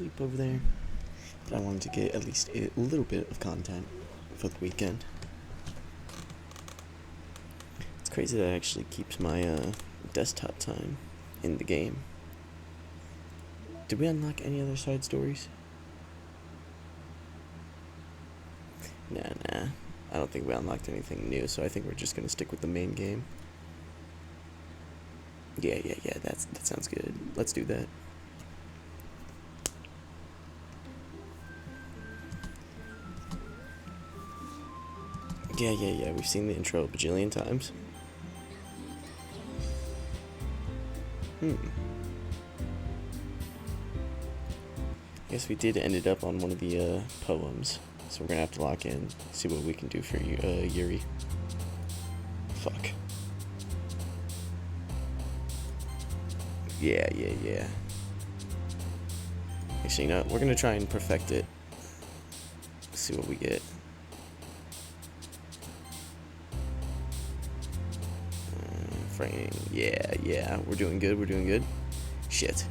asleep over there. But I wanted to get at least a little bit of content for the weekend. It's crazy that it actually keeps my desktop time in the game. Did we unlock any other side stories? Nah. I don't think we unlocked anything new, so I think we're just gonna stick with the main game. Yeah, that sounds good. Let's do that. Yeah, we've seen the intro a bajillion times. I guess we did ended up on one of the poems, so we're gonna have to lock in, see what we can do for Yuri. Fuck. Yeah. Actually, you know, we're gonna try and perfect it. See what we get. Frame. Yeah. We're doing good. Shit.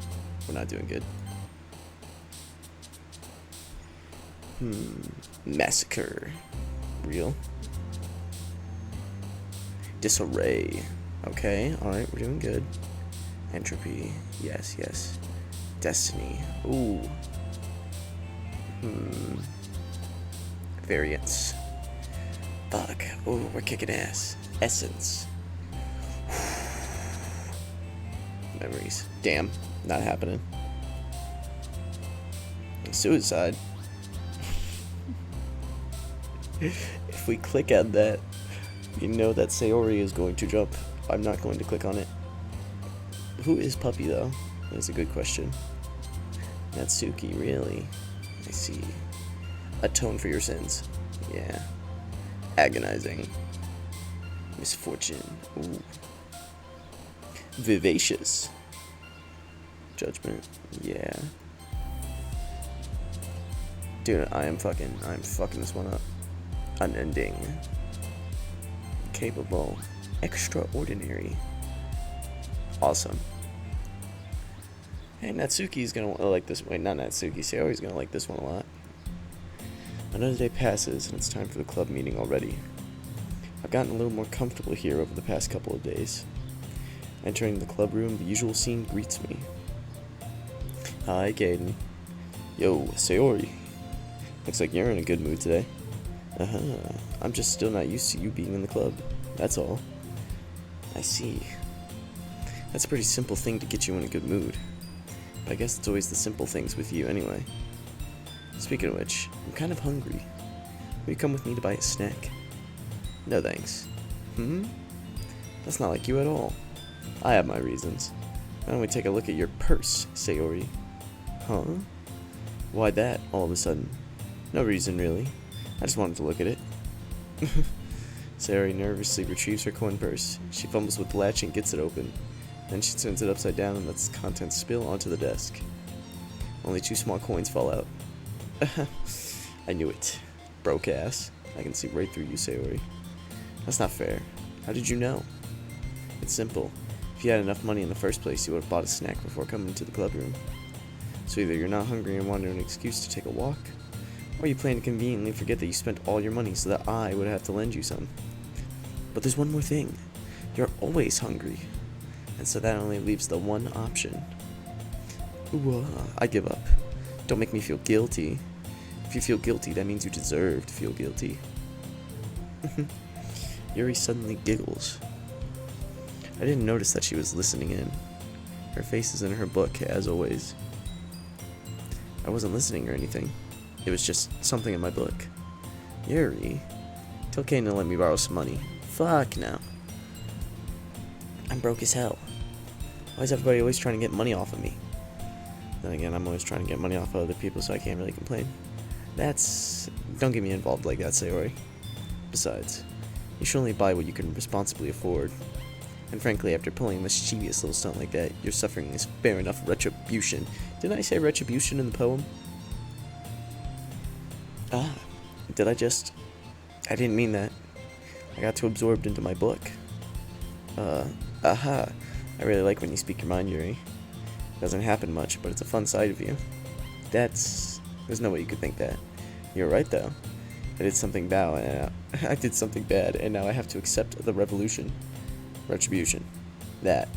We're not doing good. Massacre. Real. Disarray. Okay, alright, we're doing good. Entropy. Yes. Destiny. Ooh. Variance. Fuck. Ooh, we're kicking ass. Essence. Memories. Damn. Not happening. Suicide. If we click at that, you know that Sayori is going to jump. I'm not going to click on it. Who is Puppy, though? That's a good question. Natsuki, really? I see. Atone for your sins. Yeah. Agonizing. Misfortune. Ooh. Vivacious. Judgment. Yeah. Dude, I'm fucking this one up. Unending. Capable. Extraordinary. Awesome. Hey, Natsuki's gonna like this. Wait, not Natsuki. Sayori's gonna like this one a lot. Another day passes, and it's time for the club meeting already. I've gotten a little more comfortable here over the past couple of days. Entering the club room, the usual scene greets me. Hi, Caden. Yo, Sayori. Looks like you're in a good mood today. I'm just still not used to you being in the club. That's all. I see. That's a pretty simple thing to get you in a good mood. But I guess it's always the simple things with you anyway. Speaking of which, I'm kind of hungry. Will you come with me to buy a snack? No thanks. That's not like you at all. I have my reasons. Why don't we take a look at your purse, Sayori? Huh? Why that, all of a sudden? No reason, really. I just wanted to look at it. Sayori nervously retrieves her coin purse. She fumbles with the latch and gets it open. Then she turns it upside down and lets the contents spill onto the desk. Only 2 small coins fall out. I knew it. Broke ass. I can see right through you, Sayori. That's not fair. How did you know? It's simple. If you had enough money in the first place, you would have bought a snack before coming to the club room. So either you're not hungry and wanted an excuse to take a walk, or you plan to conveniently forget that you spent all your money so that I would have to lend you some. But there's one more thing. You're always hungry. And so that only leaves the one option. Ooh, I give up. Don't make me feel guilty. If you feel guilty, that means you deserve to feel guilty. Yuri suddenly giggles. I didn't notice that she was listening in. Her face is in her book, as always. I wasn't listening or anything. It was just something in my book. Yuri, tell Kane to let me borrow some money. Fuck no. I'm broke as hell. Why is everybody always trying to get money off of me? Then again, I'm always trying to get money off of other people, so I can't really complain. Don't get me involved like that, Sayori. Besides, you should only buy what you can responsibly afford. And frankly, after pulling a mischievous little stunt like that, your suffering is fair enough retribution. Didn't I say retribution in the poem? Did I just... I didn't mean that. I got too absorbed into my book. I really like when you speak your mind, Yuri. It doesn't happen much, but it's a fun side of you. There's no way you could think that. You're right, though. I did something bad, and now I have to accept the retribution. That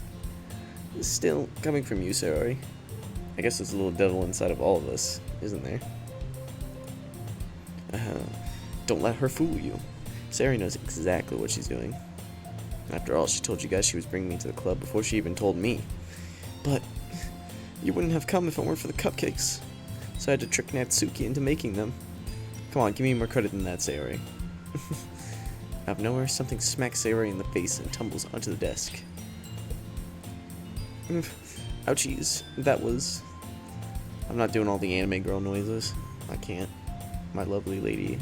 is still coming from you, Sayori. I guess there's a little devil inside of all of us, isn't there? Don't let her fool you. Sayori knows exactly what she's doing. After all, she told you guys she was bringing me to the club before she even told me. But you wouldn't have come if it weren't for the cupcakes. So I had to trick Natsuki into making them. Come on, give me more credit than that, Sayori. Out of nowhere, something smacks Sayori in the face and tumbles onto the desk. Ouchies. I'm not doing all the anime girl noises. I can't. My lovely lady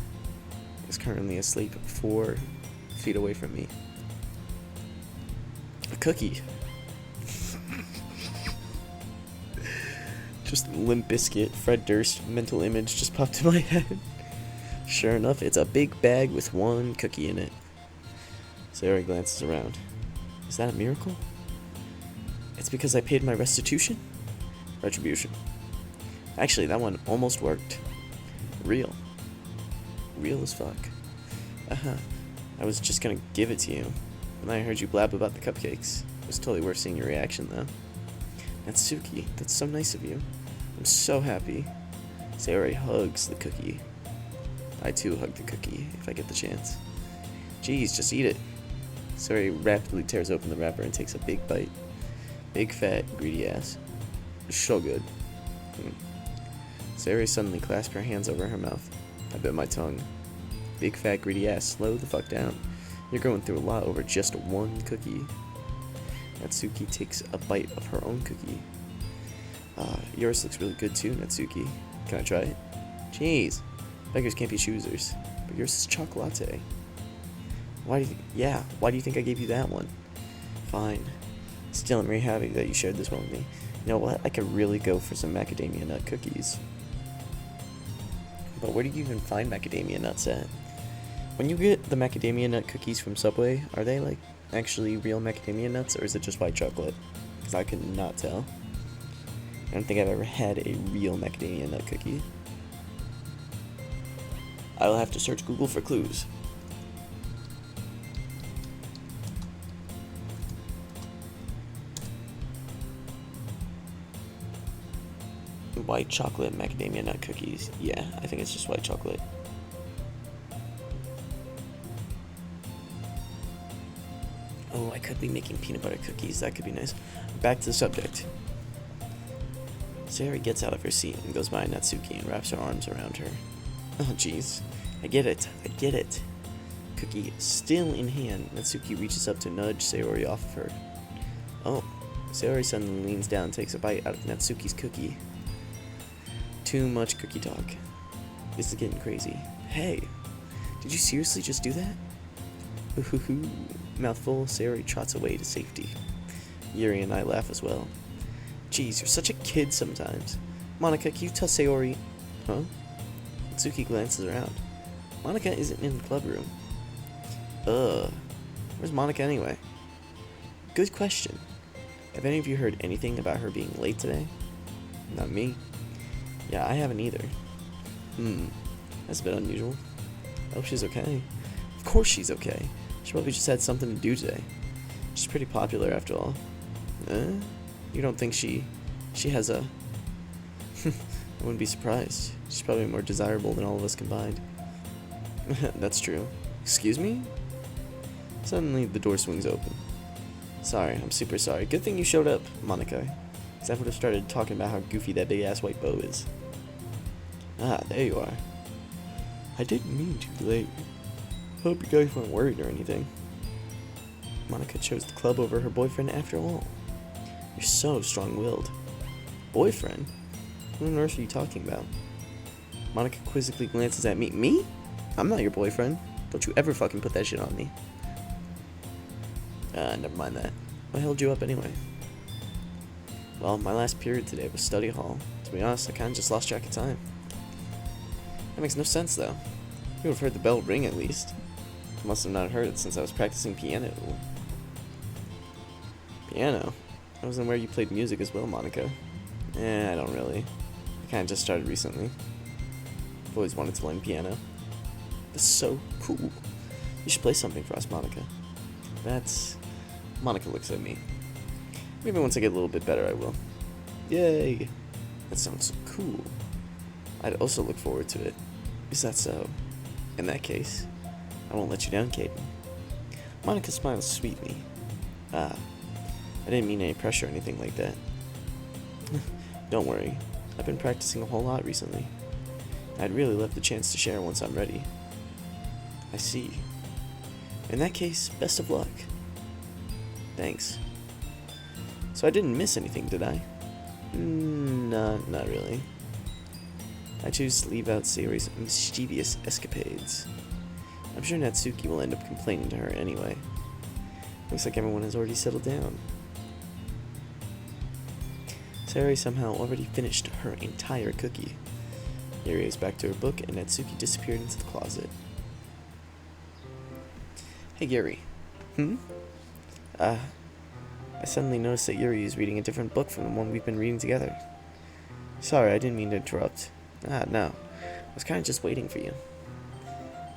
is currently asleep 4 feet away from me. A cookie. Just Limp Bizkit, Fred Durst mental image just popped in my head. Sure enough, it's a big bag with 1 cookie in it. Sayori glances around. Is that a miracle? It's because I paid my restitution? Retribution. Actually, that one almost worked. Real as fuck. I was just gonna give it to you. When I heard you blab about the cupcakes. It was totally worth seeing your reaction, though. Natsuki, that's so nice of you. I'm so happy. Sayori hugs the cookie. I too hug the cookie, if I get the chance. Jeez, just eat it. Sayori rapidly tears open the wrapper and takes a big bite. Big, fat, greedy ass. So good. Sayori suddenly clasped her hands over her mouth. I bit my tongue. Big, fat, greedy ass, slow the fuck down. You're going through a lot over just 1 cookie. Natsuki takes a bite of her own cookie. Yours looks really good too, Natsuki. Can I try it? Jeez. Beggars can't be choosers. But yours is chocolate. Why do you think I gave you that one? Fine. Still, I'm very happy that you shared this one with me. You know what? I could really go for some macadamia nut cookies. But where do you even find macadamia nuts at? When you get the macadamia nut cookies from Subway, are they like actually real macadamia nuts, or is it just white chocolate? Because I could not tell. I don't think I've ever had a real macadamia nut cookie. I'll have to search Google for clues. White chocolate macadamia nut cookies. Yeah, I think it's just white chocolate. Oh, I could be making peanut butter cookies. That could be nice. Back to the subject. Sayori gets out of her seat and goes by Natsuki and wraps her arms around her. Oh, jeez. I get it. Cookie still in hand, Natsuki reaches up to nudge Sayori off of her. Oh. Sayori suddenly leans down and takes a bite out of Natsuki's cookie. Too much cookie talk. This is getting crazy. Hey, did you seriously just do that? Ooh. Mouthful, Sayori trots away to safety. Yuri and I laugh as well. Jeez, you're such a kid sometimes. Monica, can you tell Sayori? Huh? Natsuki glances around. Monica isn't in the club room. Where's Monica anyway? Good question. Have any of you heard anything about her being late today? Not me. Yeah, I haven't either. That's a bit unusual. I hope she's okay. Of course she's okay. She probably just had something to do today. She's pretty popular after all. You don't think she has a... I wouldn't be surprised. She's probably more desirable than all of us combined. That's true. Excuse me? Suddenly, the door swings open. Sorry, I'm super sorry. Good thing you showed up, Monica. Because I would have started talking about how goofy that big-ass white bow is. Ah, there you are. I didn't mean to be late. Hope you guys weren't worried or anything. Monica chose the club over her boyfriend after all. You're so strong-willed. Boyfriend? What on earth are you talking about? Monica quizzically glances at me. Me? I'm not your boyfriend. Don't you ever fucking put that shit on me. Never mind that. What held you up anyway? Well, my last period today was study hall. To be honest, I kinda just lost track of time. That makes no sense, though. You would have heard the bell ring at least. I must have not heard it since I was practicing piano. Piano? That wasn't where you played music as well, Monica. I don't really. I Kinda just started recently. I've always wanted to learn piano. That's so cool. You should play something for us, Monica. Monica looks at me. Maybe once I get a little bit better, I will. Yay! That sounds so cool. I'd also look forward to it. Is that so? In that case, I won't let you down, Caden. Monica smiles sweetly. I didn't mean any pressure or anything like that. Don't worry, I've been practicing a whole lot recently. I'd really love the chance to share once I'm ready. I see. In that case, best of luck. Thanks. So I didn't miss anything, did I? No, not really. I choose to leave out Sayori's mischievous escapades. I'm sure Natsuki will end up complaining to her anyway. Looks like everyone has already settled down. Sayori somehow already finished her entire cookie. Yuri is back to her book, and Natsuki disappeared into the closet. Hey, Yuri. I suddenly noticed that Yuri is reading a different book from the one we've been reading together. Sorry, I didn't mean to interrupt. No. I was kinda just waiting for you.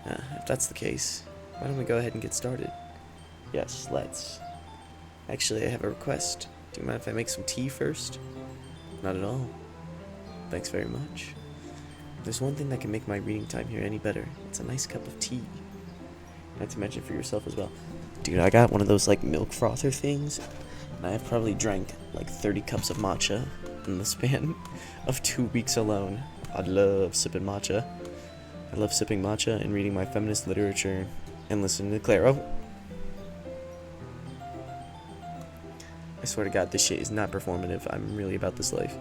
If that's the case, why don't we go ahead and get started? Yes, let's. Actually, I have a request. Do you mind if I make some tea first? Not at all. Thanks very much. If there's one thing that can make my reading time here any better, it's a nice cup of tea. Not to mention for yourself as well. Dude, I got one of those like milk frother things, and I've probably drank like 30 cups of matcha in the span of 2 weeks alone. I love sipping matcha. I love sipping matcha and reading my feminist literature and listening to Claro. I swear to God, this shit is not performative. I'm really about this life.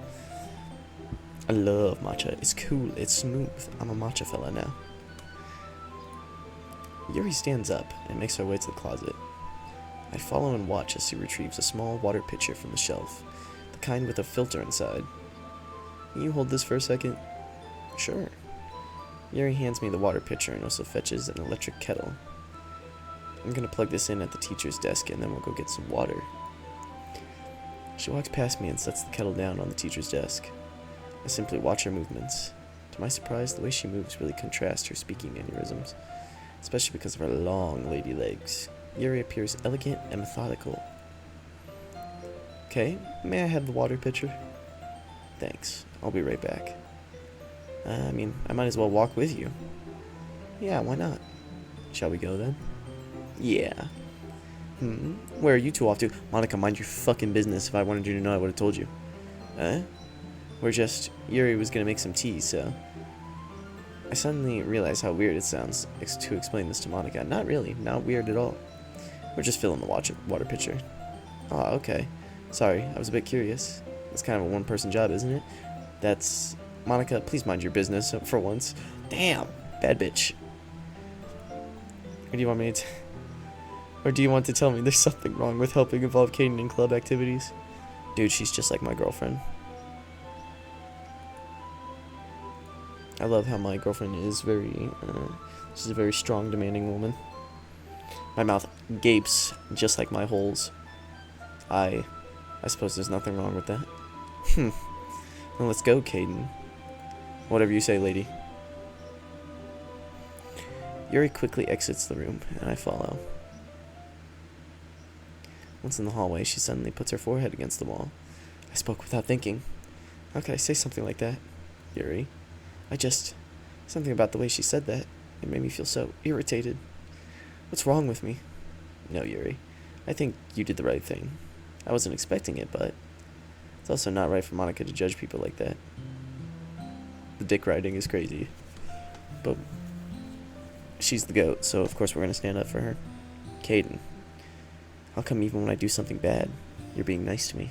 I love matcha. It's cool. It's smooth. I'm a matcha fella now. Yuri stands up and makes her way to the closet. I follow and watch as she retrieves a small water pitcher from the shelf, the kind with a filter inside. Can you hold this for a second? Sure. Yuri hands me the water pitcher and also fetches an electric kettle. I'm gonna plug this in at the teacher's desk and then we'll go get some water. She walks past me and sets the kettle down on the teacher's desk. I simply watch her movements. To my surprise, the way she moves really contrasts her speaking mannerisms, especially because of her long lady legs. Yuri appears elegant and methodical. Okay, may I have the water pitcher? Thanks, I'll be right back. I might as well walk with you. Yeah, why not? Shall we go then? Yeah. Where are you two off to? Monica, mind your fucking business. If I wanted you to know, I would have told you. Yuri was gonna make some tea, so... I suddenly realized how weird it sounds to explain this to Monica. Not really, not weird at all. We're just filling the water pitcher. Oh, okay. Sorry, I was a bit curious. It's kind of a one-person job, isn't it? That's... Monica, please mind your business for once. Damn, bad bitch. Or do you want to tell me there's something wrong with helping involve Kaden in club activities? Dude, she's just like my girlfriend. I love how my girlfriend is she's a very strong, demanding woman. My mouth gapes just like my holes. I suppose there's nothing wrong with that. Well, let's go, Kaden. Whatever you say, lady. Yuri quickly exits the room, and I follow. Once in the hallway, she suddenly puts her forehead against the wall. I spoke without thinking. How could I say something like that? Yuri. Something about the way she said that. It made me feel so irritated. What's wrong with me? No, Yuri. I think you did the right thing. I wasn't expecting it, but it's also not right for Monica to judge people like that. The dick riding is crazy. But she's the GOAT, so of course we're gonna stand up for her. Kaden. How come even when I do something bad, you're being nice to me?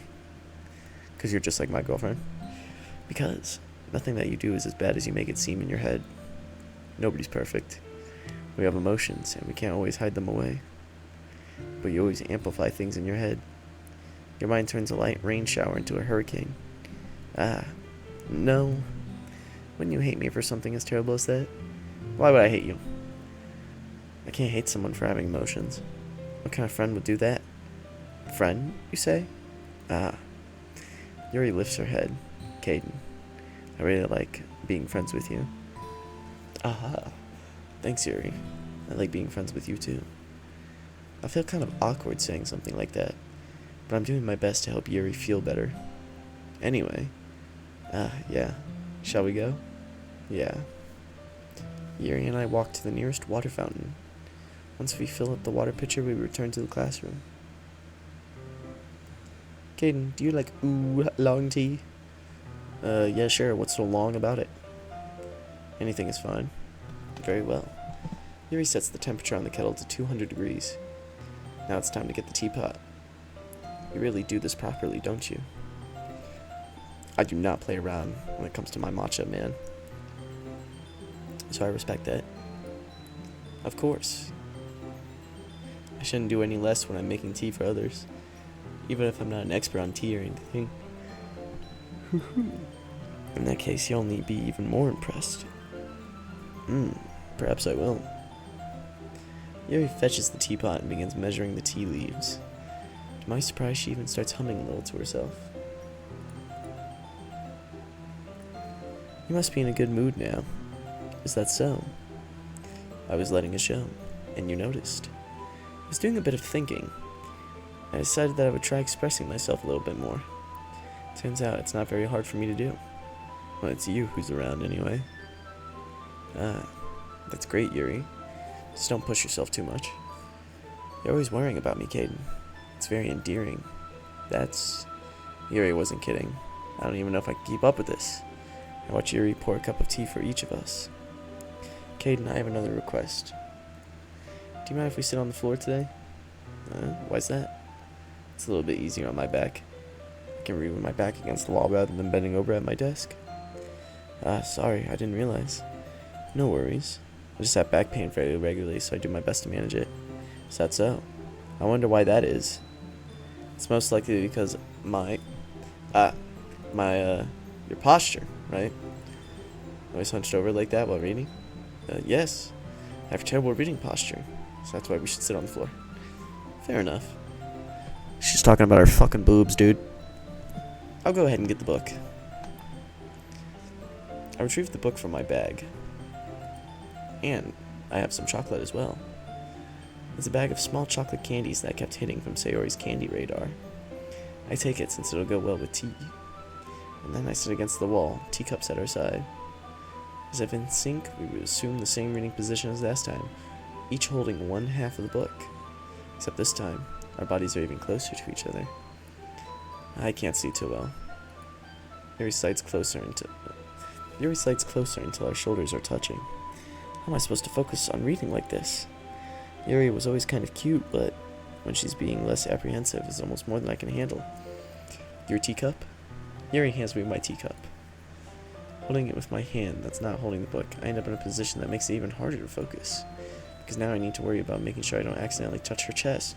Because you're just like my girlfriend. Because nothing that you do is as bad as you make it seem in your head. Nobody's perfect. We have emotions, and we can't always hide them away. But you always amplify things in your head. Your mind turns a light rain shower into a hurricane. No. Wouldn't you hate me for something as terrible as that? Why would I hate you? I can't hate someone for having emotions. What kind of friend would do that? Friend, you say? Yuri lifts her head. Kaden, I really like being friends with you. Aha. Thanks, Yuri. I like being friends with you too. I feel kind of awkward saying something like that, but I'm doing my best to help Yuri feel better. Anyway. Yeah. Shall we go? Yeah. Yuri and I walk to the nearest water fountain. Once we fill up the water pitcher, we return to the classroom. Caden, do you like long tea? Yeah, sure. What's so long about it? Anything is fine. Very well. Yuri sets the temperature on the kettle to 200 degrees. Now it's time to get the teapot. You really do this properly, don't you? I do not play around when it comes to my matcha, man. So I respect that. Of course. I shouldn't do any less when I'm making tea for others, even if I'm not an expert on tea or anything. In that case, you'll only be even more impressed. Perhaps I will. Yuri fetches the teapot and begins measuring the tea leaves. To my surprise, she even starts humming a little to herself. You must be in a good mood now. Is that so? I was letting it show, and you noticed. I was doing a bit of thinking. I decided that I would try expressing myself a little bit more. Turns out it's not very hard for me to do. Well, it's you who's around anyway. That's great, Yuri. Just don't push yourself too much. You're always worrying about me, Caden. It's very endearing. Yuri wasn't kidding. I don't even know if I can keep up with this. I watch Yuri pour a cup of tea for each of us. Caden, I have another request. Do you mind if we sit on the floor today? Why's that? It's a little bit easier on my back. I can read with my back against the wall rather than bending over at my desk. Sorry, I didn't realize. No worries. I just have back pain fairly regularly, so I do my best to manage it. Is that so? I wonder why that is. It's most likely because your posture, right? Always hunched over like that while reading? Yes. I have terrible reading posture, so that's why we should sit on the floor. Fair enough. She's talking about her fucking boobs, dude. I'll go ahead and get the book. I retrieved the book from my bag. And I have some chocolate as well. It's a bag of small chocolate candies that I kept hitting from Sayori's candy radar. I take it since it'll go well with tea. And then I sit against the wall, teacups at our side. As if in sync, we would assume the same reading position as last time, each holding one half of the book. Except this time, our bodies are even closer to each other. I can't see too well. Yuri slides closer until our shoulders are touching. How am I supposed to focus on reading like this? Yuri was always kind of cute, but when she's being less apprehensive, it's almost more than I can handle. Your teacup? Yuri hands me my teacup. Holding it with my hand that's not holding the book, I end up in a position that makes it even harder to focus. Because now I need to worry about making sure I don't accidentally touch her chest.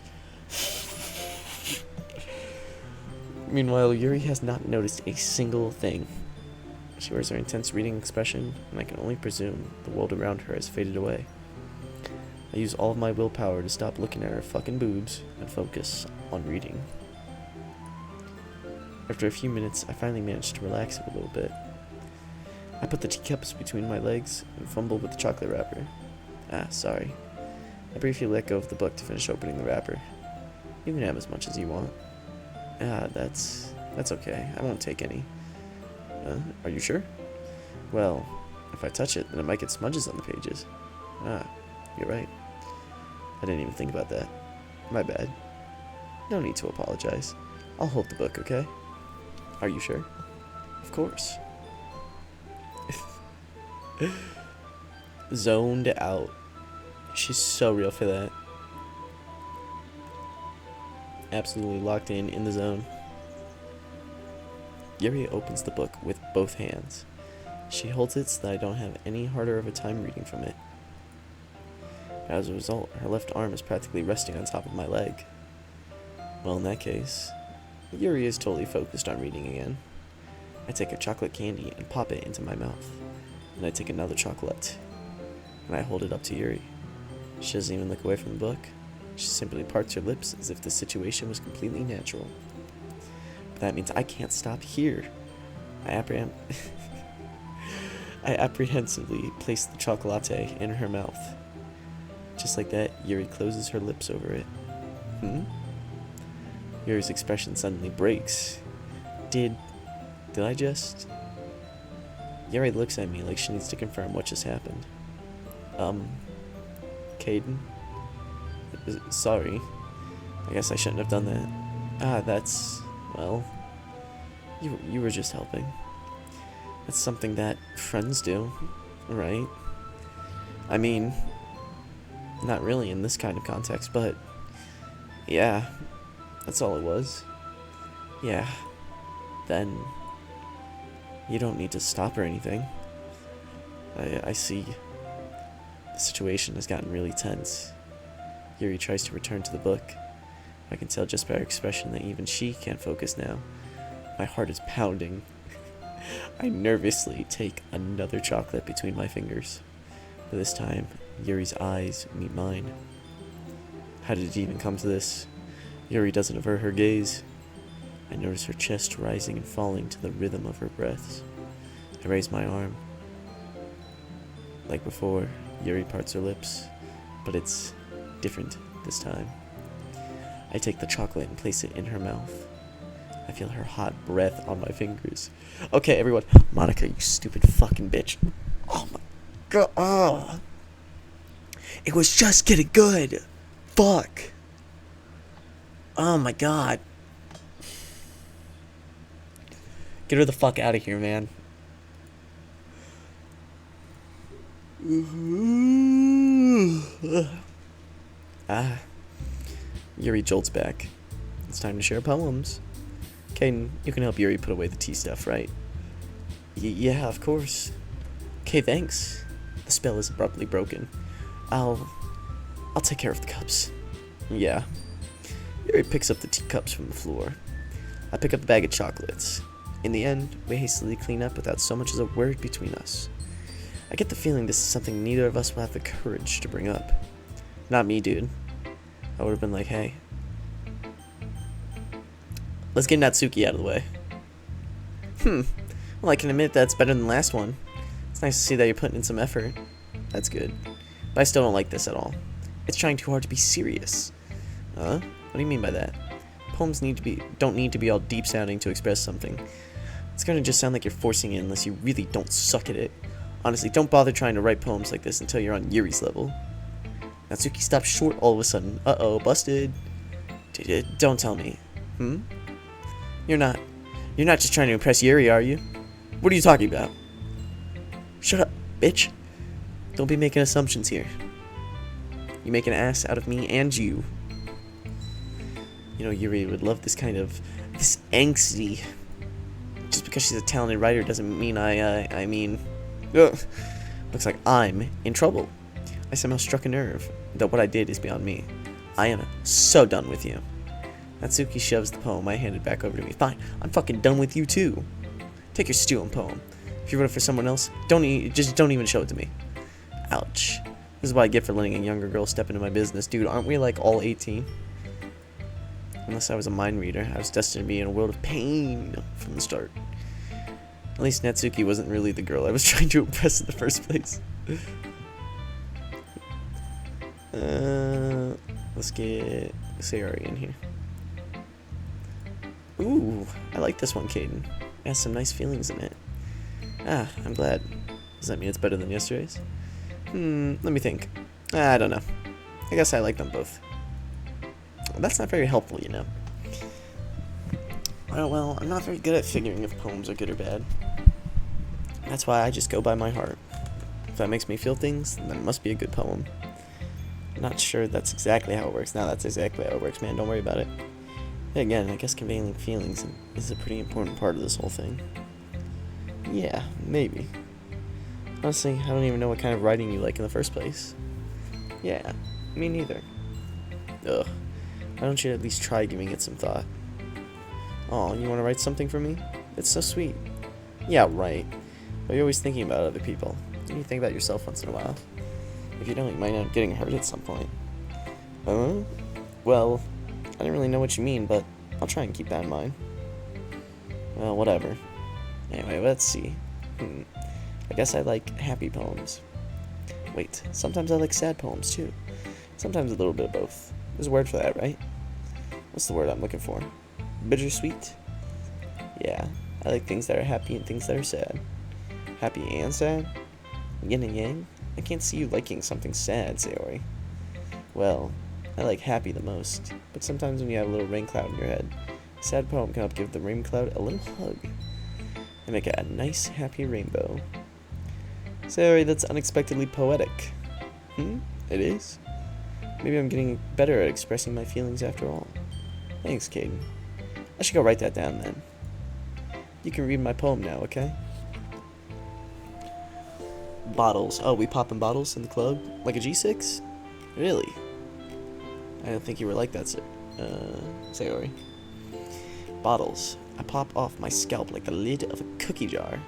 Meanwhile, Yuri has not noticed a single thing. She wears her intense reading expression, and I can only presume the world around her has faded away. I use all of my willpower to stop looking at her fucking boobs and focus on reading. After a few minutes, I finally manage to relax it a little bit. I put the teacups between my legs and fumble with the chocolate wrapper. Sorry. I briefly let go of the book to finish opening the wrapper. You can have as much as you want. That's okay. I won't take any. Are you sure? Well, if I touch it, then it might get smudges on the pages. You're right. I didn't even think about that. My bad. No need to apologize. I'll hold the book, okay? Are you sure? Of course. Zoned out. She's so real for that. Absolutely locked in the zone. Yuri opens the book with both hands. She holds it so that I don't have any harder of a time reading from it. As a result, her left arm is practically resting on top of my leg. Well, in that case, Yuri is totally focused on reading again. I take a chocolate candy and pop it into my mouth. And I take another chocolate, and I hold it up to Yuri. She doesn't even look away from the book. She simply parts her lips as if the situation was completely natural. But that means I can't stop here. I I apprehensively place the chocolate in her mouth. Just like that, Yuri closes her lips over it. Yuri's expression suddenly breaks. Did I just... Yuri looks at me like she needs to confirm what just happened. Caden? Sorry. I guess I shouldn't have done that. That's... well... You were just helping. That's something that friends do, right? I mean... not really in this kind of context, but... yeah. That's all it was. Yeah. Then... you don't need to stop or anything. I see. The situation has gotten really tense. Yuri tries to return to the book. I can tell just by her expression that even she can't focus now. My heart is pounding. I nervously take another chocolate between my fingers. But this time, Yuri's eyes meet mine. How did it even come to this? Yuri doesn't avert her gaze. I notice her chest rising and falling to the rhythm of her breaths. I raise my arm. Like before, Yuri parts her lips, but it's different this time. I take the chocolate and place it in her mouth. I feel her hot breath on my fingers. Okay, everyone. Monica, you stupid fucking bitch. Oh my god. Oh. It was just getting good. Fuck. Oh my god. Get her the fuck out of here, man. Yuri jolts back. It's time to share poems. Caden, you can help Yuri put away the tea stuff, right? Yeah, of course. Okay, thanks. The spell is abruptly broken. I'll take care of the cups. Yeah. Yuri picks up the teacups from the floor. I pick up the bag of chocolates. In the end, we hastily clean up without so much as a word between us. I get the feeling this is something neither of us will have the courage to bring up. Not me, dude. I would have been like, hey, let's get Natsuki out of the way. Well, I can admit that's better than the last one. It's nice to see that you're putting in some effort. That's good. But I still don't like this at all. It's trying too hard to be serious. Huh? What do you mean by that? Poems don't need to be all deep sounding to express something. It's gonna just sound like you're forcing it unless you really don't suck at it. Honestly, don't bother trying to write poems like this until you're on Yuri's level. Natsuki stops short all of a sudden. Uh-oh, busted. Don't tell me. You're not just trying to impress Yuri, are you? What are you talking about? Shut up, bitch. Don't be making assumptions here. You make an ass out of me and you. You know, Yuri would love this angsty. Just because she's a talented writer doesn't mean I mean... Ugh. Looks like I'm in trouble. I somehow struck a nerve, though what I did is beyond me. I am so done with you. Natsuki shoves the poem I handed back over to me. Fine, I'm fucking done with you too. Take your stealing poem. If you wrote it for someone else, don't even show it to me. Ouch. This is what I get for letting a younger girl step into my business. Dude, aren't we like all 18? Unless I was a mind reader, I was destined to be in a world of pain from the start. At least Natsuki wasn't really the girl I was trying to impress in the first place. Let's get Sayori in here. Ooh, I like this one, Caden. It has some nice feelings in it. Ah, I'm glad. Does that mean it's better than yesterday's? Let me think. I don't know. I guess I like them both. That's not very helpful, you know. Well, I'm not very good at figuring if poems are good or bad. That's why I just go by my heart. If that makes me feel things, then it must be a good poem. I'm not sure that's exactly how it works. No, that's exactly how it works, man. Don't worry about it. But again, I guess conveying feelings is a pretty important part of this whole thing. Yeah, maybe. Honestly, I don't even know what kind of writing you like in the first place. Yeah, me neither. Ugh. Why don't you at least try giving it some thought? Oh, you want to write something for me? It's so sweet. Yeah, right. But you're always thinking about other people. You think about yourself once in a while. If you don't, you might end up getting hurt at some point. Well, I don't really know what you mean, but I'll try and keep that in mind. Well, whatever. Anyway, let's see. I guess I like happy poems. Wait, sometimes I like sad poems too. Sometimes a little bit of both. There's a word for that, right? What's the word I'm looking for? Bittersweet? Yeah, I like things that are happy and things that are sad. Happy and sad? Yin and yang? I can't see you liking something sad, Sayori. Well, I like happy the most, but sometimes when you have a little rain cloud in your head, a sad poem can help give the rain cloud a little hug and make it a nice, happy rainbow. Sayori, that's unexpectedly poetic. It is? Maybe I'm getting better at expressing my feelings after all. Thanks, Caden. I should go write that down then. You can read my poem now, okay? Bottles. Oh, we popping bottles in the club? Like a G6? Really? I don't think you were like that, Sayori. Bottles. I pop off my scalp like the lid of a cookie jar.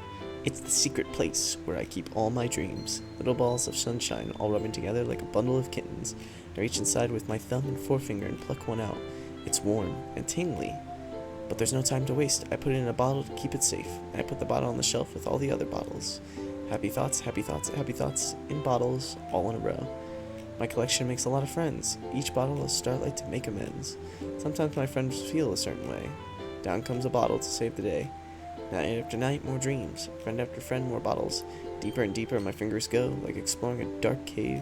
It's the secret place where I keep all my dreams. Little balls of sunshine all rubbing together like a bundle of kittens. I reach inside with my thumb and forefinger and pluck one out. It's warm and tingly. But there's no time to waste. I put it in a bottle to keep it safe. And I put the bottle on the shelf with all the other bottles. Happy thoughts, happy thoughts, happy thoughts in bottles, all in a row. My collection makes a lot of friends. Each bottle a starlight to make amends. Sometimes my friends feel a certain way. Down comes a bottle to save the day. Night after night, more dreams. Friend after friend, more bottles. Deeper and deeper my fingers go, like exploring a dark cave.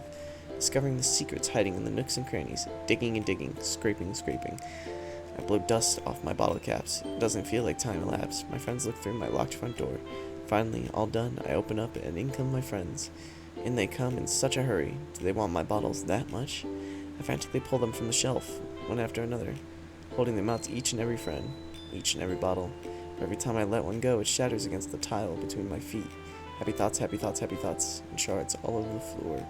Discovering the secrets hiding in the nooks and crannies. Digging and digging, scraping and scraping. I blow dust off my bottle caps. It doesn't feel like time elapsed. My friends look through my locked front door. Finally, all done, I open up and in come my friends. In they come in such a hurry. Do they want my bottles that much? I frantically pull them from the shelf, one after another, holding them out to each and every friend, each and every bottle. But every time I let one go, it shatters against the tile between my feet. Happy thoughts, happy thoughts, happy thoughts, and shards all over the floor.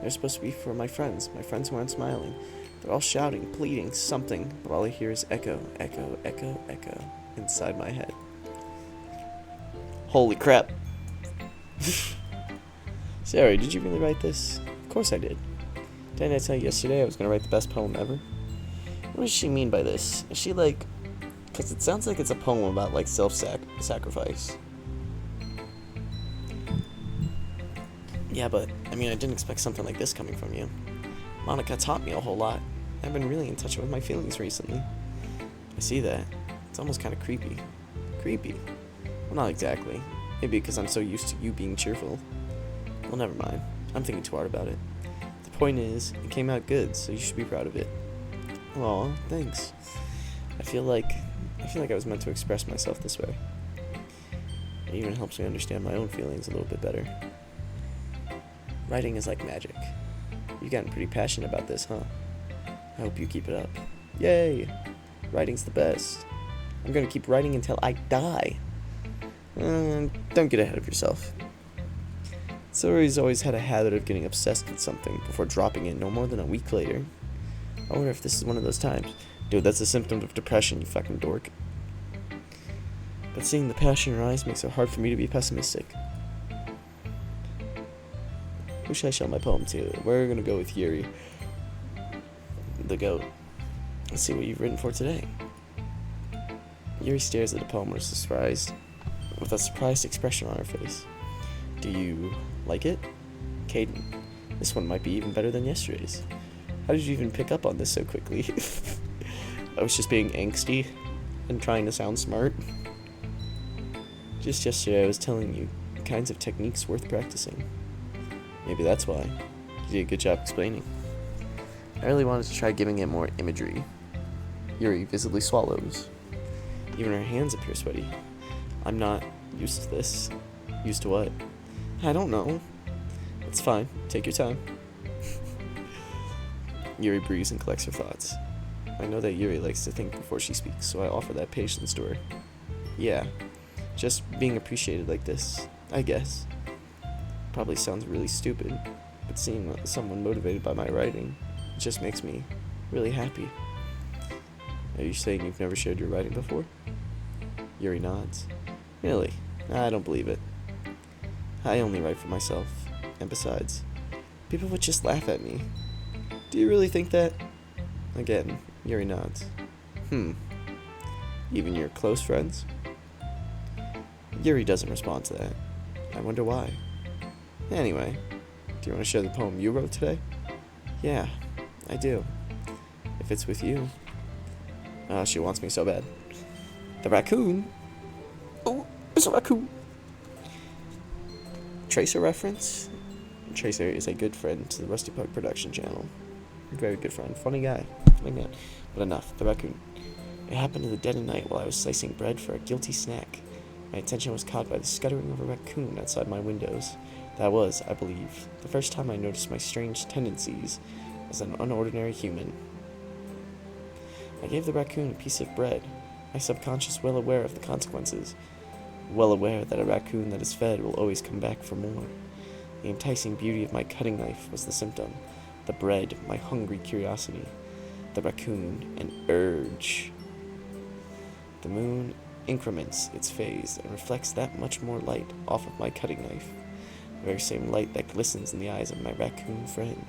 They're supposed to be for my friends who aren't smiling. They're all shouting, pleading, something, but all I hear is echo, echo, echo, echo, inside my head. Holy crap. Sarah, did you really write this? Of course I did. Didn't I tell you yesterday I was going to write the best poem ever? What does she mean by this? Is she like... Because it sounds like it's a poem about, like, self-sacrifice. Yeah, but, I mean, I didn't expect something like this coming from you. Monica taught me a whole lot. I've been really in touch with my feelings recently. I see that. It's almost kind of creepy. Creepy? Well, not exactly. Maybe because I'm so used to you being cheerful. Well, never mind. I'm thinking too hard about it. The point is, it came out good, so you should be proud of it. Aw, thanks. I feel like I was meant to express myself this way. It even helps me understand my own feelings a little bit better. Writing is like magic. You've gotten pretty passionate about this, huh? I hope you keep it up. Yay! Writing's the best. I'm gonna keep writing until I die. Don't get ahead of yourself. Sayori's always had a habit of getting obsessed with something before dropping it no more than a week later. I wonder if this is one of those times. Dude, that's a symptom of depression, you fucking dork. But seeing the passion in her eyes makes it hard for me to be pessimistic. Who should I show my poem to? We're gonna go with Yuri, the goat. Let's see what you've written for today. Yuri stares at the poem with a surprised expression on her face. Do you like it? Caden, this one might be even better than yesterday's. How did you even pick up on this so quickly? I was just being angsty and trying to sound smart. Just yesterday I was telling you the kinds of techniques worth practicing. Maybe that's why. You did a good job explaining. I really wanted to try giving it more imagery. Yuri visibly swallows. Even her hands appear sweaty. I'm not used to this. Used to what? I don't know. It's fine. Take your time. Yuri breathes and collects her thoughts. I know that Yuri likes to think before she speaks, so I offer that patience to her. Yeah, just being appreciated like this, I guess. Probably sounds really stupid, but seeing someone motivated by my writing, it just makes me really happy. Are you saying you've never shared your writing before? Yuri nods. Really? I don't believe it. I only write for myself, and besides, people would just laugh at me. Do you really think that? Again, Yuri nods. Even your close friends? Yuri doesn't respond to that. I wonder why. Anyway, do you want to share the poem you wrote today? Yeah, I do. If it's with you. She wants me so bad. The raccoon? Oh, it's a raccoon. Tracer reference? Tracer is a good friend to the Rusty Pug production channel. Very good friend. Funny guy. Funny man. But enough. The raccoon. It happened in the dead of night while I was slicing bread for a guilty snack. My attention was caught by the scuttering of a raccoon outside my windows. That was, I believe, the first time I noticed my strange tendencies as an unordinary human. I gave the raccoon a piece of bread, my subconscious well aware of the consequences, well aware that a raccoon that is fed will always come back for more. The enticing beauty of my cutting knife was the symptom, the bread, my hungry curiosity, the raccoon, an urge. The moon increments its phase and reflects that much more light off of my cutting knife, the very same light that glistens in the eyes of my raccoon friend.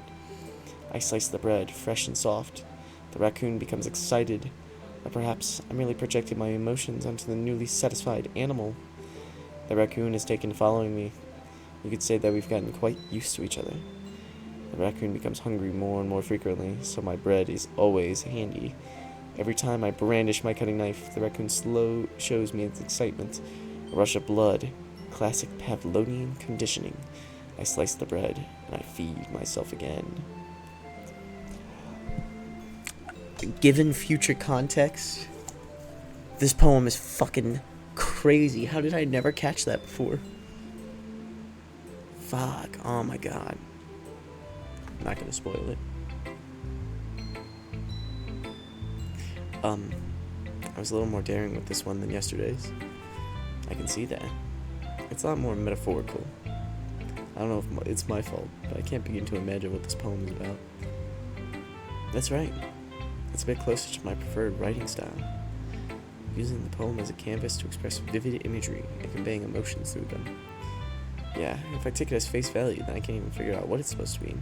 I slice the bread, fresh and soft. The raccoon becomes excited, or perhaps I merely projected my emotions onto the newly satisfied animal. The raccoon has taken to following me. You could say that we've gotten quite used to each other. The raccoon becomes hungry more and more frequently, so my bread is always handy. Every time I brandish my cutting knife, the raccoon shows me its excitement. A rush of blood, classic Pavlovian conditioning. I slice the bread, and I feed myself again. Given future context, this poem is fucking crazy. How did I never catch that before? Fuck. Oh my god. I'm not gonna spoil it. I was a little more daring with this one than yesterday's. I can see that. It's a lot more metaphorical. I don't know if it's my fault, but I can't begin to imagine what this poem is about. That's right. It's a bit closer to my preferred writing style, using the poem as a canvas to express vivid imagery and conveying emotions through them. Yeah, if I take it as face value, then I can't even figure out what it's supposed to mean.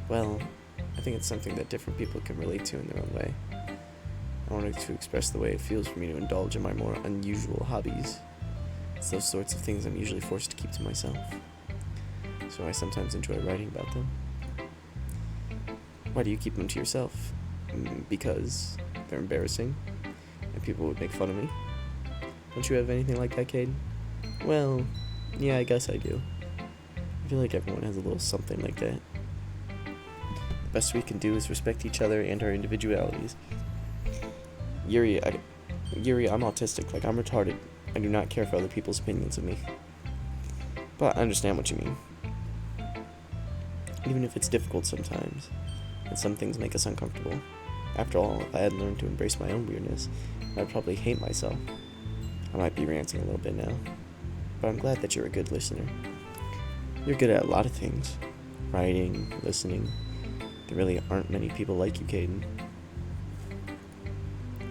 Well, I think it's something that different people can relate to in their own way. I wanted to express the way it feels for me to indulge in my more unusual hobbies. It's those sorts of things I'm usually forced to keep to myself, so I sometimes enjoy writing about them. Why do you keep them to yourself? Because they're embarrassing, and people would make fun of me. Don't you have anything like that, Caden? Well, yeah, I guess I do. I feel like everyone has a little something like that. The best we can do is respect each other and our individualities. Yuri, I'm autistic, like I'm retarded. I do not care for other people's opinions of me. But I understand what you mean. Even if it's difficult sometimes, and some things make us uncomfortable. After all, if I had learned to embrace my own weirdness, I'd probably hate myself. I might be ranting a little bit now, but I'm glad that you're a good listener. You're good at a lot of things. Writing, listening. There really aren't many people like you, Caden.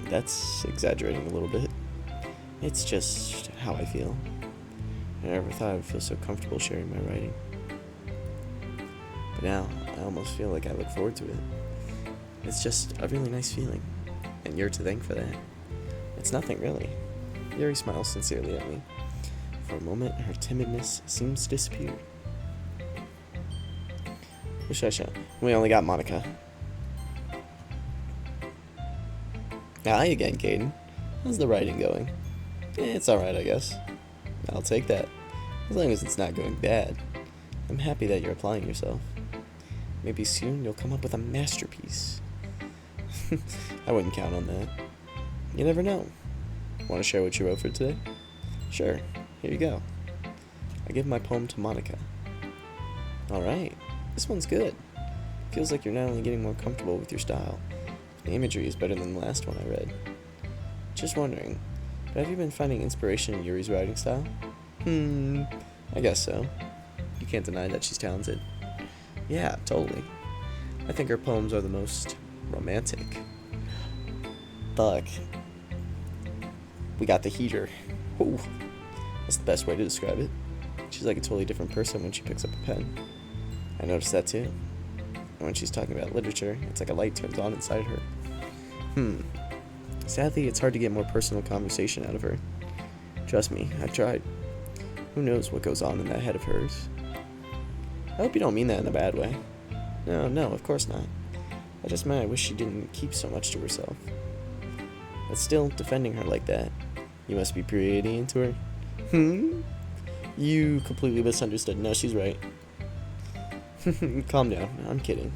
That's exaggerating a little bit. It's just how I feel. I never thought I would feel so comfortable sharing my writing. But now, I almost feel like I look forward to it. It's just a really nice feeling, and you're to thank for that. It's nothing, really. Yuri smiles sincerely at me. For a moment, her timidness seems to disappear. Shusha, we only got Monica. Hi again, Caden. How's the writing going? It's alright, I guess. I'll take that. As long as it's not going bad. I'm happy that you're applying yourself. Maybe soon you'll come up with a masterpiece. I wouldn't count on that. You never know. Want to share what you wrote for today? Sure. Here you go. I give my poem to Monica. Alright. This one's good. Feels like you're not only getting more comfortable with your style, the imagery is better than the last one I read. Just wondering, but have you been finding inspiration in Yuri's writing style? I guess so. You can't deny that she's talented. Yeah, totally. I think her poems are the most romantic. Fuck. We got the heater. Ooh. That's the best way to describe it. She's like a totally different person when she picks up a pen. I noticed that too. And when she's talking about literature, it's like a light turns on inside her. Sadly, it's hard to get more personal conversation out of her. Trust me, I've tried. Who knows what goes on in that head of hers? I hope you don't mean that in a bad way. No, of course not. I just meant I wish she didn't keep so much to herself. But still, defending her like that, you must be pretty into her. You completely misunderstood. No, she's right. Calm down. I'm kidding.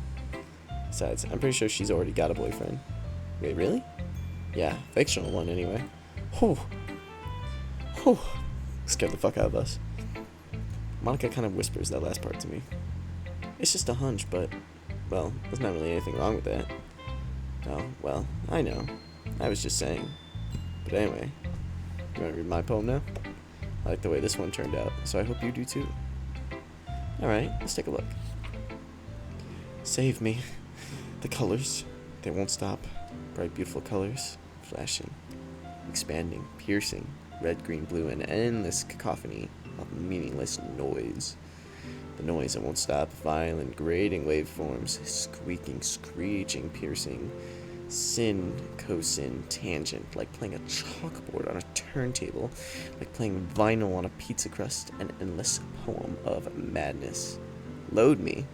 Besides, I'm pretty sure she's already got a boyfriend. Wait, really? Yeah, fictional one anyway. Whew. Scared the fuck out of us. Monica kind of whispers that last part to me. It's just a hunch, but, well, there's not really anything wrong with that. Oh, well, I know. I was just saying. But anyway, you want to read my poem now? I like the way this one turned out, so I hope you do too. Alright, let's take a look. Save me. The colors, they won't stop. Bright, beautiful colors, flashing, expanding, piercing, red, green, blue, and endless cacophony of meaningless noise. The noise that won't stop, violent, grating waveforms, squeaking, screeching, piercing, sin, cosine, tangent, like playing a chalkboard on a turntable, like playing vinyl on a pizza crust, an endless poem of madness. Load me.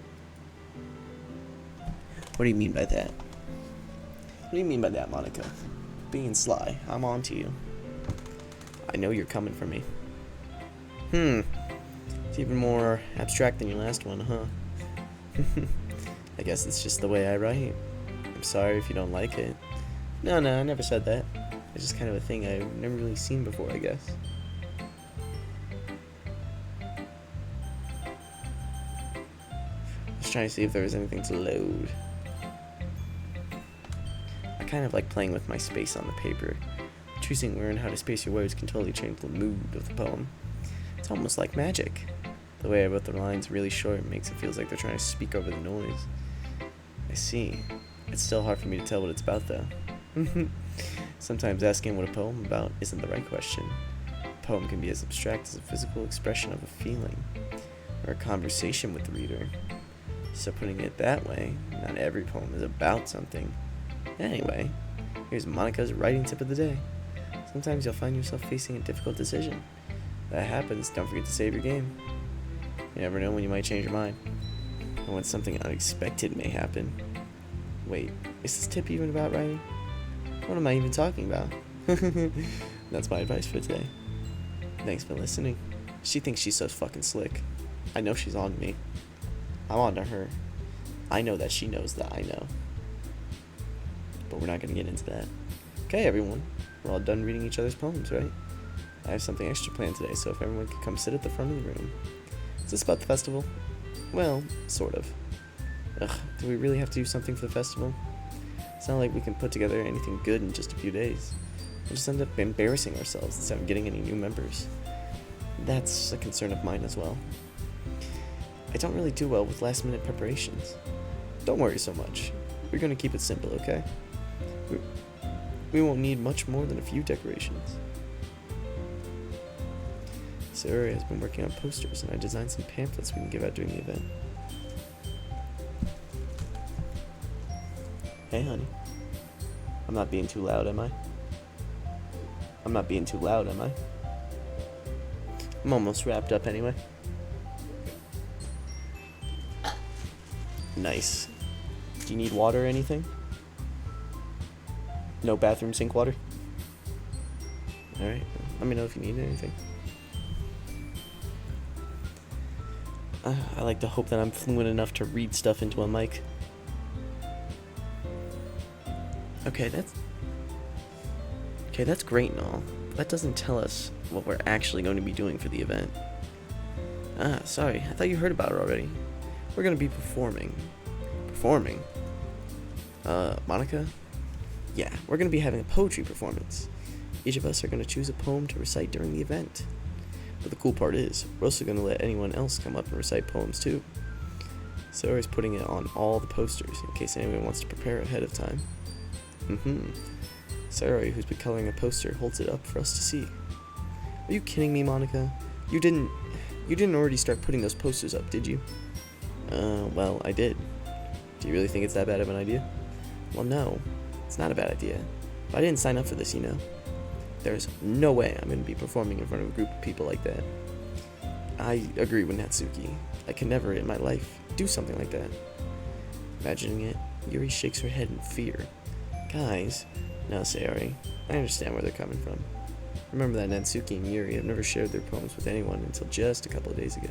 What do you mean by that? What do you mean by that, Monica? Being sly, I'm on to you. I know you're coming for me. It's even more abstract than your last one, huh? I guess it's just the way I write. I'm sorry if you don't like it. No, I never said that. It's just kind of a thing I've never really seen before, I guess. I was trying to see if there was anything to load. I kind of like playing with my space on the paper. Choosing where and how to space your words can totally change the mood of the poem. It's almost like magic. The way I wrote the lines really short makes it feel like they're trying to speak over the noise. I see. It's still hard for me to tell what it's about, though. Sometimes asking what a poem about isn't the right question. A poem can be as abstract as a physical expression of a feeling, or a conversation with the reader. So putting it that way, not every poem is about something. Anyway, here's Monica's writing tip of the day. Sometimes you'll find yourself facing a difficult decision. If that happens, don't forget to save your game. You never know when you might change your mind, or when something unexpected may happen. Wait, is this tip even about writing? What am I even talking about? That's my advice for today. Thanks for listening. She thinks she's so fucking slick. I know she's on me. I'm on to her. I know that she knows that I know. But we're not gonna get into that. Okay, everyone. We're all done reading each other's poems, right? I have something extra planned today, so if everyone could come sit at the front of the room. Is this about the festival? Well, sort of. Ugh, do we really have to do something for the festival? It's not like we can put together anything good in just a few days. We'll just end up embarrassing ourselves instead of getting any new members. That's a concern of mine as well. I don't really do well with last-minute preparations. Don't worry so much. We're going to keep it simple, okay? We won't need much more than a few decorations. Sarah has been working on posters, and I designed some pamphlets we can give out during the event. Hey, honey. I'm not being too loud, am I? I'm not being too loud, am I? I'm almost wrapped up anyway. Nice. Do you need water or anything? No bathroom sink water? Alright, let me know if you need anything. I like to hope that I'm fluent enough to read stuff into a mic. Okay, that's great and all. But that doesn't tell us what we're actually going to be doing for the event. Sorry, I thought you heard about it already. We're going to be performing. Performing? Monica? Yeah, we're going to be having a poetry performance. Each of us are going to choose a poem to recite during the event. But the cool part is, we're also going to let anyone else come up and recite poems too. Sarah's putting it on all the posters in case anyone wants to prepare ahead of time. Sarah, who's been coloring a poster, holds it up for us to see. Are you kidding me, Monica? You didn't already start putting those posters up, did you? Well, I did. Do you really think it's that bad of an idea? Well, no, it's not a bad idea. But I didn't sign up for this, you know. There's no way I'm going to be performing in front of a group of people like that. I agree with Natsuki. I can never in my life do something like that. Imagining it, Yuri shakes her head in fear. Guys, no, Sayori, I understand where they're coming from. Remember that Natsuki and Yuri have never shared their poems with anyone until just a couple of days ago.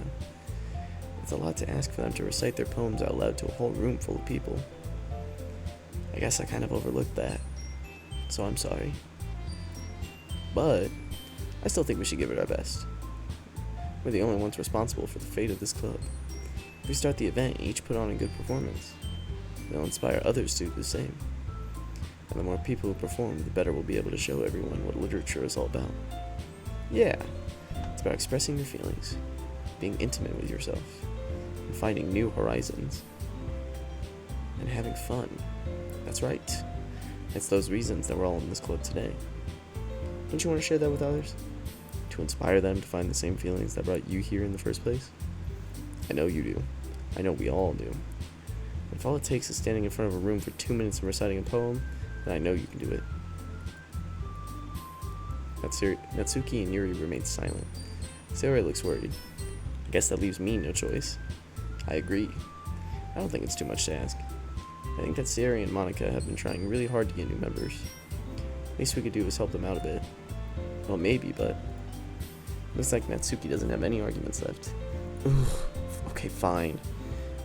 It's a lot to ask for them to recite their poems out loud to a whole room full of people. I guess I kind of overlooked that, so I'm sorry. But I still think we should give it our best. We're the only ones responsible for the fate of this club. If we start the event and each put on a good performance, they'll inspire others to do the same. And the more people who perform, the better we'll be able to show everyone what literature is all about. Yeah, it's about expressing your feelings, being intimate with yourself, and finding new horizons, and having fun. That's right. It's those reasons that we're all in this club today. Don't you want to share that with others? To inspire them to find the same feelings that brought you here in the first place? I know you do. I know we all do. If all it takes is standing in front of a room for 2 minutes and reciting a poem, then I know you can do it. Natsuki and Yuri remain silent. Sayori looks worried. I guess that leaves me no choice. I agree. I don't think it's too much to ask. I think that Sayori and Monica have been trying really hard to get new members. Least we could do is help them out a bit. Well, maybe, but looks like Natsuki doesn't have any arguments left. Ugh. Okay, fine.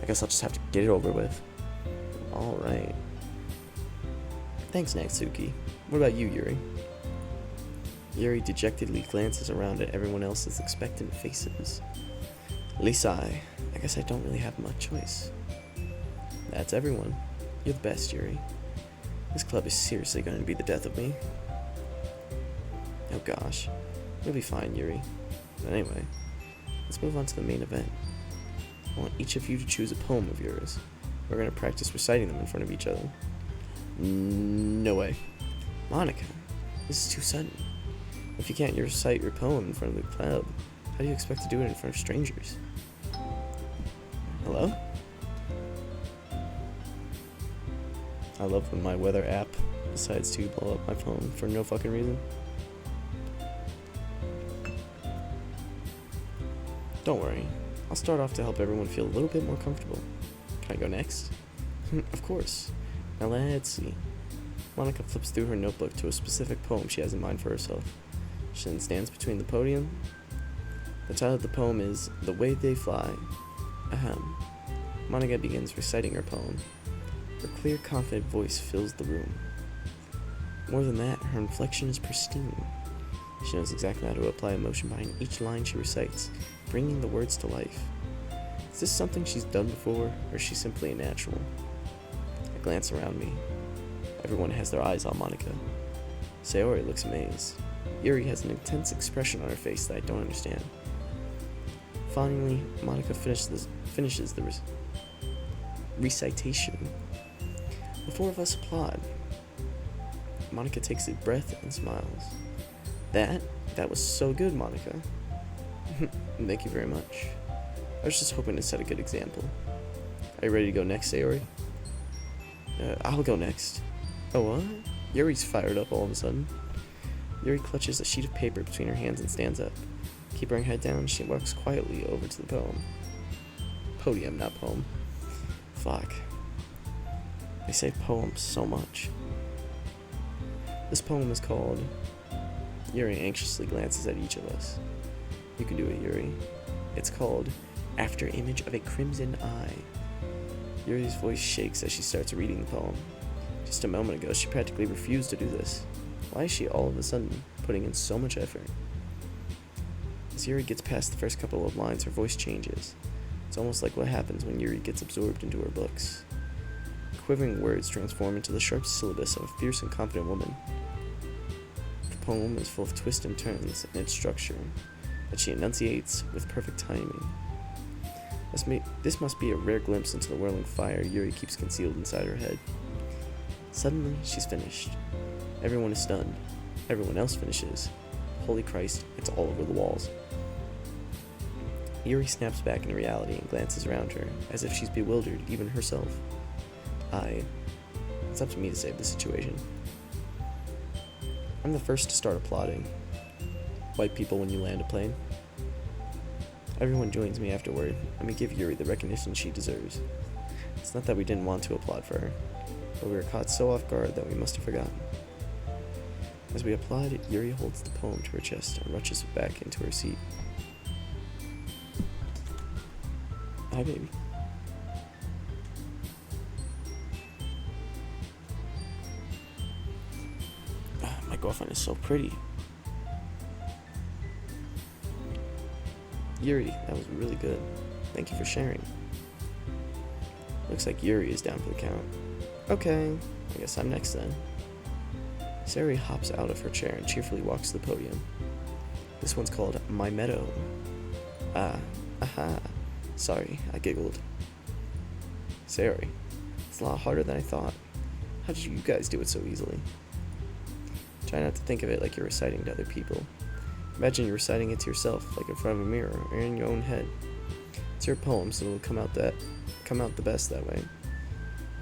I guess I'll just have to get it over with. Alright. Thanks, Natsuki. What about you, Yuri? Yuri dejectedly glances around at everyone else's expectant faces. I guess I don't really have much choice. That's everyone. You're the best, Yuri. This club is seriously going to be the death of me. Oh gosh. You'll be fine, Yuri. But anyway, let's move on to the main event. I want each of you to choose a poem of yours. We're going to practice reciting them in front of each other. No way. Monica, this is too sudden. If you can't recite your poem in front of the club, how do you expect to do it in front of strangers? Hello? I love when my weather app decides to blow up my phone for no fucking reason. Don't worry, I'll start off to help everyone feel a little bit more comfortable. Can I go next? Of course. Now let's see. Monica flips through her notebook to a specific poem she has in mind for herself. She then stands between the podium. The title of the poem is The Way They Fly. Ahem. Monica begins reciting her poem. Her clear, confident voice fills the room. More than that, her inflection is pristine. She knows exactly how to apply emotion behind each line she recites, bringing the words to life. Is this something she's done before, or is she simply a natural? I glance around me. Everyone has their eyes on Monica. Sayori looks amazed. Yuri has an intense expression on her face that I don't understand. Finally, Monica finishes the recitation. The four of us applaud. Monica takes a breath and smiles. That was so good, Monica. Thank you very much. I was just hoping to set a good example. Are you ready to go next, Sayori? I'll go next. Oh, what? Yuri's fired up all of a sudden. Yuri clutches a sheet of paper between her hands and stands up. Keeping her head down, she walks quietly over to the podium, not poem. Fuck. They say poem so much. This poem is called... Yuri anxiously glances at each of us. You can do it, Yuri. It's called After Image of a Crimson Eye. Yuri's voice shakes as she starts reading the poem. Just a moment ago, she practically refused to do this. Why is she all of a sudden putting in so much effort? As Yuri gets past the first couple of lines, her voice changes. It's almost like what happens when Yuri gets absorbed into her books. Quivering words transform into the sharp syllabus of a fierce and confident woman. The poem is full of twists and turns in its structure that she enunciates with perfect timing. This must be a rare glimpse into the whirling fire Yuri keeps concealed inside her head. Suddenly, she's finished. Everyone is stunned. Everyone else finishes. Holy Christ, it's all over the walls. Yuri snaps back into reality and glances around her, as if she's bewildered, even herself. It's up to me to save the situation. I'm the first to start applauding. White people when you land a plane. Everyone joins me afterward, and we give Yuri the recognition she deserves. It's not that we didn't want to applaud for her, but we were caught so off guard that we must have forgotten. As we applaud, Yuri holds the poem to her chest and rushes back into her seat. Hi, baby. My girlfriend is so pretty. Yuri, that was really good. Thank you for sharing. Looks like Yuri is down for the count. Okay, I guess I'm next then. Sayori hops out of her chair and cheerfully walks to the podium. This one's called My Meadow. Aha. Sorry, I giggled. Sayori, it's a lot harder than I thought. How did you guys do it so easily? Try not to think of it like you're reciting to other people. Imagine you're reciting it to yourself, like in front of a mirror or in your own head. It's your poem, so it'll come out the best that way.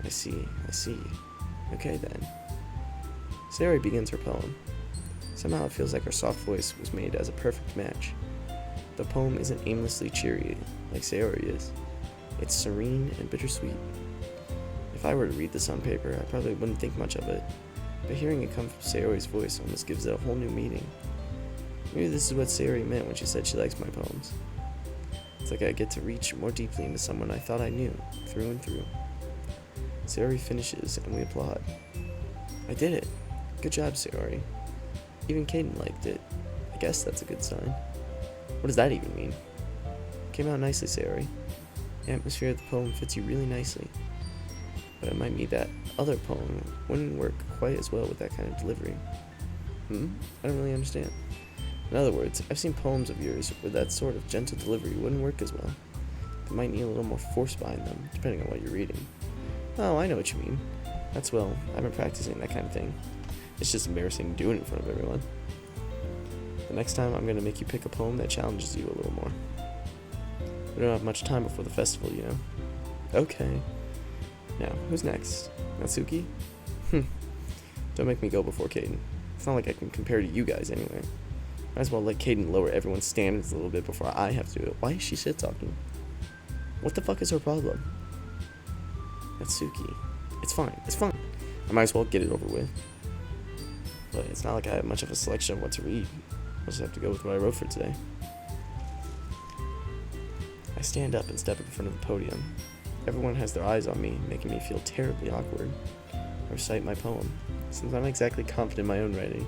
I see. Okay then. Sayori begins her poem. Somehow it feels like her soft voice was made as a perfect match. The poem isn't aimlessly cheery like Sayori is. It's serene and bittersweet. If I were to read this on paper, I probably wouldn't think much of it, but hearing it come from Sayori's voice almost gives it a whole new meaning. Maybe this is what Sayori meant when she said she likes my poems. It's like I get to reach more deeply into someone I thought I knew, through and through. Sayori finishes, and we applaud. I did it. Good job, Sayori. Even Kaden liked it. I guess that's a good sign. What does that even mean? Came out nicely, Sayori. The atmosphere of the poem fits you really nicely. But it might mean that other poem wouldn't work quite as well with that kind of delivery. I don't really understand. In other words, I've seen poems of yours where that sort of gentle delivery wouldn't work as well. They might need a little more force behind them, depending on what you're reading. Oh, I know what you mean. That's well, I've been practicing that kind of thing. It's just embarrassing doing it in front of everyone. The next time I'm going to make you pick a poem that challenges you a little more. We don't have much time before the festival, you know. Okay. Now, who's next? Natsuki? Don't make me go before Kaden. It's not like I can compare to you guys anyway. Might as well let Kaden lower everyone's standards a little bit before I have to do it. Why is she shit-talking? What the fuck is her problem? Natsuki. It's fine. I might as well get it over with. But it's not like I have much of a selection of what to read. I'll just have to go with what I wrote for today. I stand up and step in front of the podium. Everyone has their eyes on me, making me feel terribly awkward. I recite my poem. Since I'm not exactly confident in my own writing,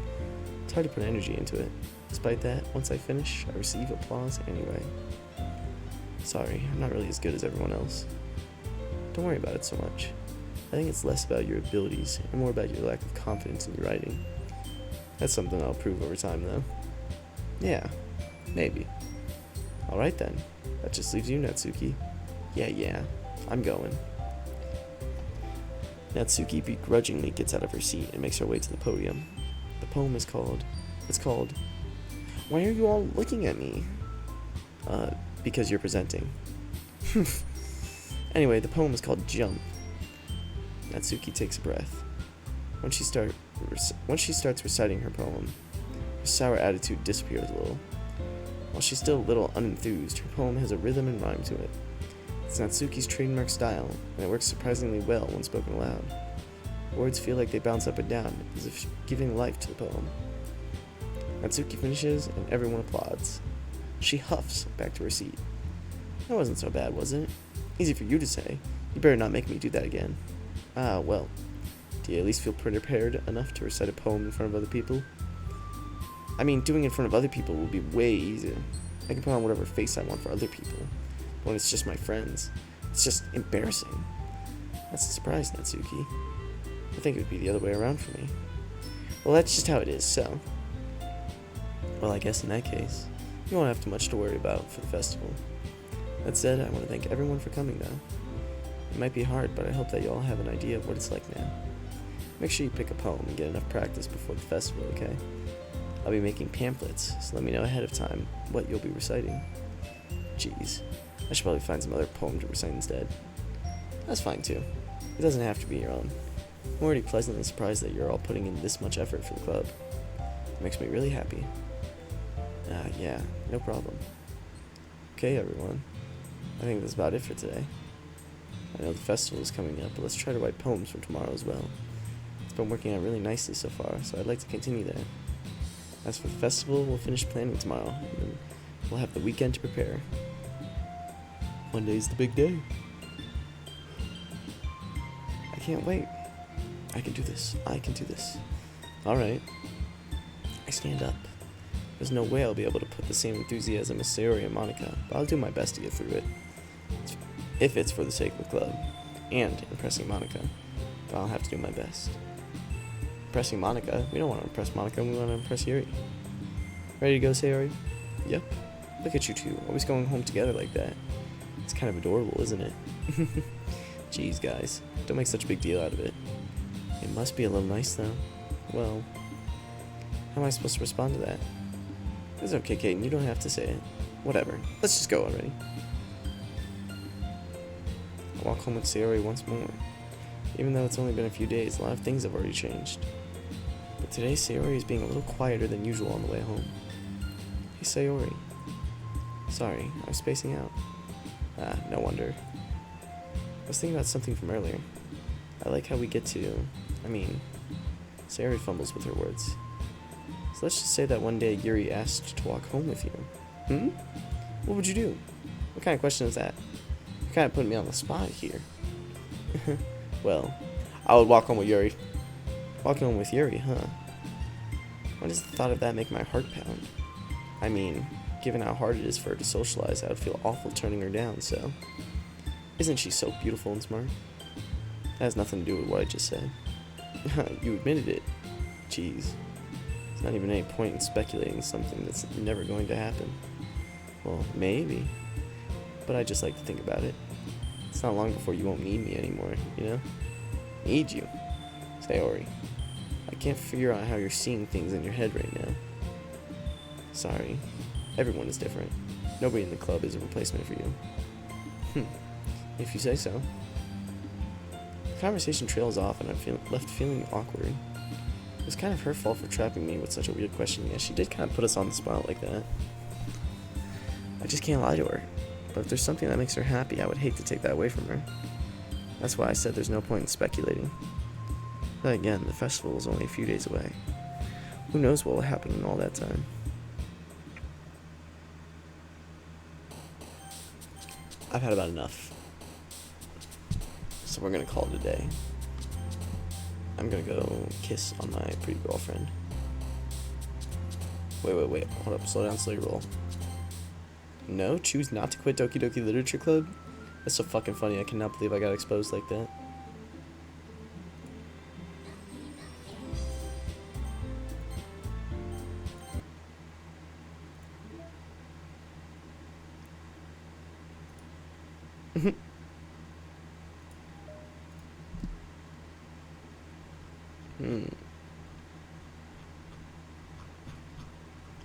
it's hard to put energy into it. Despite that, once I finish, I receive applause anyway. Sorry, I'm not really as good as everyone else. Don't worry about it so much. I think it's less about your abilities and more about your lack of confidence in your writing. That's something I'll prove over time, though. Yeah, maybe. Alright then, that just leaves you, Natsuki. Yeah, I'm going. Natsuki begrudgingly gets out of her seat and makes her way to the podium. The poem is called... Why are you all looking at me? Because you're presenting. Anyway, the poem is called Jump. Natsuki takes a breath. When she starts reciting her poem, her sour attitude disappears a little. While she's still a little unenthused, her poem has a rhythm and rhyme to it. It's Natsuki's trademark style, and it works surprisingly well when spoken aloud. Words feel like they bounce up and down, as if giving life to the poem. Natsuki finishes, and everyone applauds. She huffs back to her seat. That wasn't so bad, was it? Easy for you to say. You better not make me do that again. Ah, well. Do you at least feel prepared enough to recite a poem in front of other people? I mean, doing it in front of other people will be way easier. I can put on whatever face I want for other people. But when it's just my friends, it's just embarrassing. That's a surprise, Natsuki. I think it would be the other way around for me. Well, that's just how it is, so... Well, I guess in that case, you won't have too much to worry about for the festival. That said, I want to thank everyone for coming, though. It might be hard, but I hope that you all have an idea of what it's like now. Make sure you pick a poem and get enough practice before the festival, okay? I'll be making pamphlets, so let me know ahead of time what you'll be reciting. Jeez, I should probably find some other poem to recite instead. That's fine, too. It doesn't have to be your own. I'm already pleasantly surprised that you're all putting in this much effort for the club. It makes me really happy. Yeah, no problem. Okay, everyone. I think that's about it for today. I know the festival is coming up, but let's try to write poems for tomorrow as well. It's been working out really nicely so far, so I'd like to continue that. As for the festival, we'll finish planning tomorrow, and then we'll have the weekend to prepare. Monday's the big day. I can't wait. I can do this. I can do this. Alright. I stand up. There's no way I'll be able to put the same enthusiasm as Sayori and Monica, but I'll do my best to get through it. If it's for the sake of the club, and impressing Monica, but I'll have to do my best. Impressing Monica? We don't want to impress Monica, we want to impress Yuri. Ready to go, Sayori? Yep. Look at you two, always going home together like that. It's kind of adorable, isn't it? Jeez, guys, don't make such a big deal out of it. It must be a little nice, though. Well, how am I supposed to respond to that? It's okay, Kaden, you don't have to say it. Whatever, let's just go already. I walk home with Sayori once more. Even though it's only been a few days, a lot of things have already changed. But today, Sayori is being a little quieter than usual on the way home. Hey, Sayori. Sorry, I was spacing out. Ah, no wonder. I was thinking about something from earlier. I like how we get to... Sayori fumbles with her words. So let's just say that one day Yuri asked to walk home with you. What would you do? What kind of question is that? You're kind of putting me on the spot here. Well, I would walk home with Yuri. Walking home with Yuri, huh? Why does the thought of that make my heart pound? I mean, given how hard it is for her to socialize, I would feel awful turning her down, so... Isn't she so beautiful and smart? That has nothing to do with what I just said. You admitted it. Jeez. There's not even any point in speculating something that's never going to happen. Well, maybe. But I just like to think about it. It's not long before you won't need me anymore, you know? Need you? Sayori. I can't figure out how you're seeing things in your head right now. Sorry. Everyone is different. Nobody in the club is a replacement for you. If you say so. The conversation trails off and I'm left feeling awkward. It was kind of her fault for trapping me with such a weird question. Yeah, she did kind of put us on the spot like that. I just can't lie to her. But if there's something that makes her happy, I would hate to take that away from her. That's why I said there's no point in speculating. But again, the festival is only a few days away. Who knows what will happen in all that time. I've had about enough. So we're gonna call it a day. I'm gonna go kiss on my pretty girlfriend. Wait. Hold up, slow down, slow your roll. No, choose not to quit Doki Doki Literature Club? That's so fucking funny, I cannot believe I got exposed like that.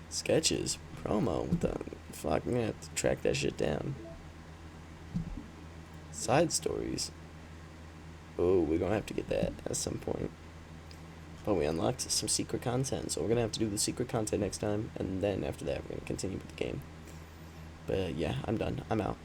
Sketches? Promo? What the fuck? I'm gonna have to track that shit down. Side stories? Oh, we're gonna have to get that at some point. But we unlocked some secret content, so we're gonna have to do the secret content next time, and then after that we're gonna continue with the game. But yeah, I'm done. I'm out.